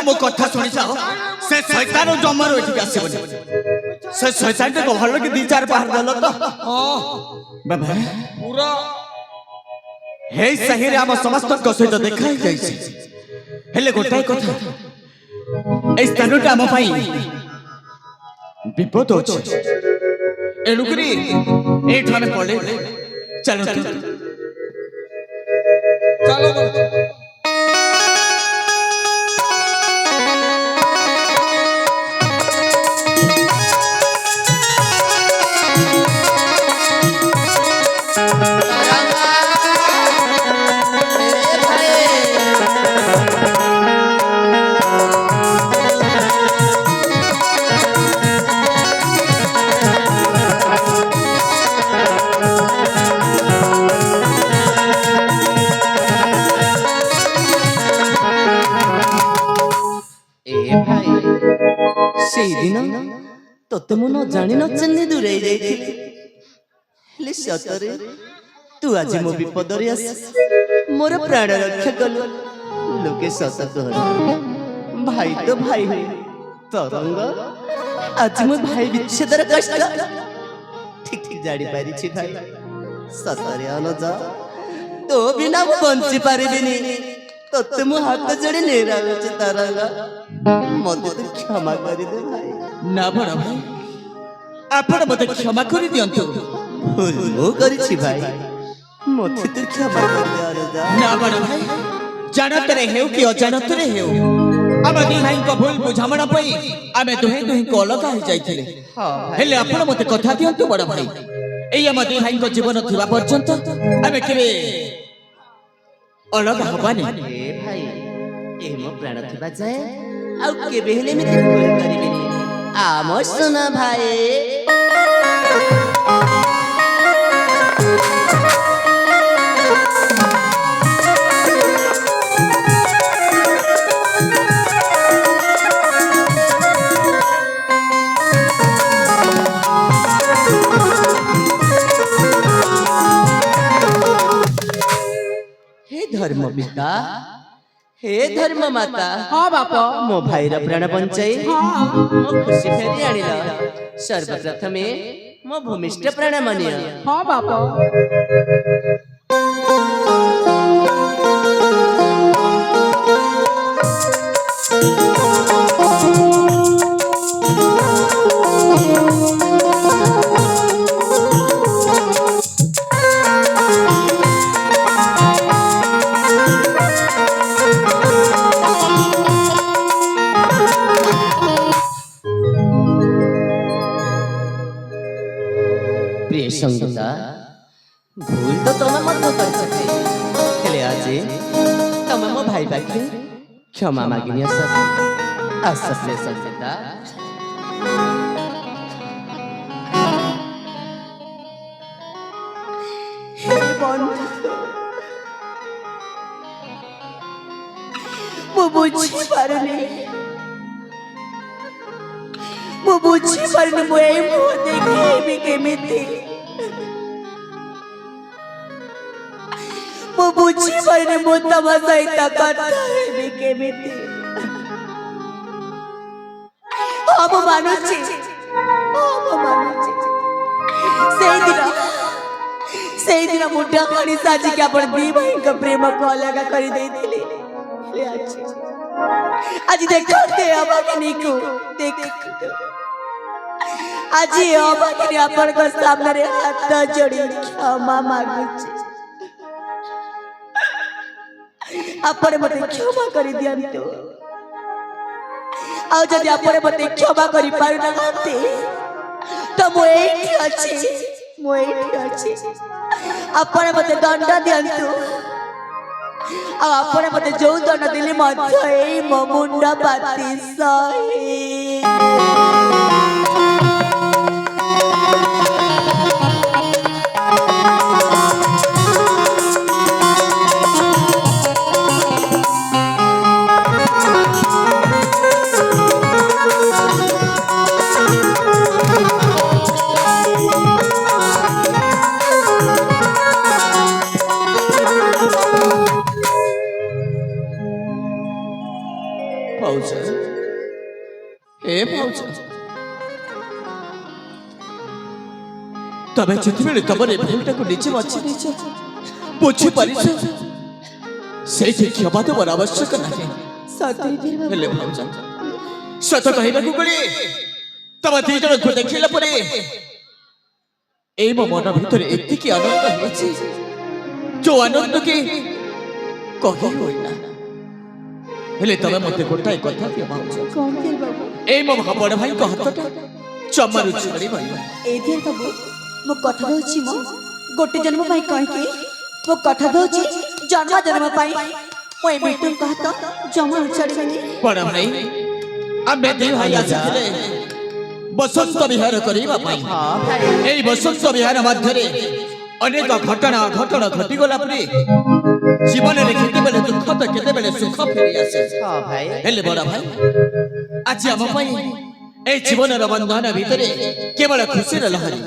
मो कथा सुनी जाओ से शैतान जमर उठी आसीबनी से शैतान को भलो कि 2-4 पहाड़ दलो तो बाबा पूरा हे सही रे हम समस्त को सहित देखाई जाई छी हेले गोटाई कथा ए स्थानटा हम पाई विपद अछि एनुकरी एठो हम पड़े चलो चलो तोते मन जानी न चन्नी दूरे जाइथिले सतरे तू आज मो विपद रे आस मोर प्राण रक्षा कलु लोके सत कह भाई तो भाई हो तरंग आज मो भाई विच्छेदर कष्ट ठीक ठीक जाडी पारी छी भाई सतरे अनजा तो बिना मु बंची पारिबिनी तोते मो हाथ जोड़ी नेरा छ तरंग मते तो क्षमा करी दे भाई ना बड़ा भाई आपण मते क्षमा करी दियंतु भूल मो करी छी भाई मते तो क्षमा कर दे अरजा ना बड़ा भाई जानत रे हेउ कि अजानत रे हेउ हम दी भाई को भूल बुझामणा पई आमे दुहे दुहे को अलग हो जाइथिले हेले आपण मते कथा दियंतु बड़ा भाई एई हम दी भाई को जीवन थिबा पर्यंत आमे केबे अलग हबानी ए भाई ए मो प्राण थिबा जाय आ केबे हेले मिते भूल करिबिनी आम सुना भाई हे धर्म पिता हे धर्म माता हाँ बापा मो भाई रा प्राण बंचाई मो खुशी फेरी आनिला सर्वप्रथमे मो भूमिष्ठ प्राण मानिया हाँ बापा प्रिय संगीता भूल तो तुम मत कर सकते हेले आज तुम मो भाई पाखे क्षमा मागिनी असफले संगीता हे बंधु मो बुझी पारनी मो बुझी पारनी मो ए मो देखी केमिति मो बुझी पारनी मो तम सहित कथा हेबी केमिति हम मानुची सेई दिन मुठा पानी साजी के अपन दी भाई का प्रेम को अलग कर दे दिले ले आज देखते अबाकिनी को देख आज अबाकिनी अपन को सामने रे हाथ जोड़ी क्षमा मांगु अपन मते क्षमा कर दियंतो आ जदि अपन मते क्षमा करि पारु ना हते तो मो एठी अछि अपन मते दंड दियंतो आपण मते जो दंड दिले मध्य ए मो मुंडा पाती सही ଏ ଭାଉଜ ତମେ ଯେତେବେଳେ ତମର ଏ ଭୁଲଟାକୁ ନିଜେ ବାଛି ନେଇଛ ବୁଝିପାରିଛ ସେଇଠି କ୍ଷମା ଦେବାର ଆବଶ୍ୟକ ନାହିଁ। ହେଲେ ଭାଉଜ ସତ କହିବାକୁ ଗଲେ ତମ ଦି ଜଣଙ୍କୁ ଦେଖିଲା ପରେ ଏଇ ମୋ ମନ ଭିତରେ ଏତିକି ଆନନ୍ଦ ହେଇଛି ଯୋଉ ଆନନ୍ଦ କି କହି ହୁଏନା। ହେଲେ ତମେ ମତେ ଗୋଟାଏ କଥା ଦିଅ ଭାଉଜ, ଏଇ ମୋ ବଡ ଭାଇଙ୍କ ହାତଟା ଜମାରୁ ଛାଡ଼ିବନି। ଏଇଥିରେ ବାବୁ ମୁଁ କଥା ଦଉଛି ମୁଁ ଗୋଟେ ଜନ୍ମ ପାଇଁ କହିକି ମୁଁ କଥା ଦଉଛି ଜନ୍ମ ଜନ୍ମ ପାଇଁ ମୁଁ ଏ ମିଟୁଙ୍କ ହାତ ଜମାରୁ ଛାଡ଼ିବିନି। ବଡ ଭାଇ ଆମେ ଦି ଭାଇ ଆସିଥିଲେ ବସନ୍ତ ବିହାର କରିବା ପାଇଁ। ଏଇ ବସନ୍ତ ବିହାର ମଧ୍ୟରେ ଅନେକ ଘଟଣା ଘଟିଗଲା ପରେ ଜୀବନରେ କେତେବେଳେ ଦୁଃଖ ତ କେତେବେଳେ ସୁଖ ଫେରି ଆସେ। ହେଲେ ବଡ ଭାଇ ଆଜି ଆମ ପାଇଁ এই জীবনের বন্ধন ভিতরে কেবল খুশির লহরী।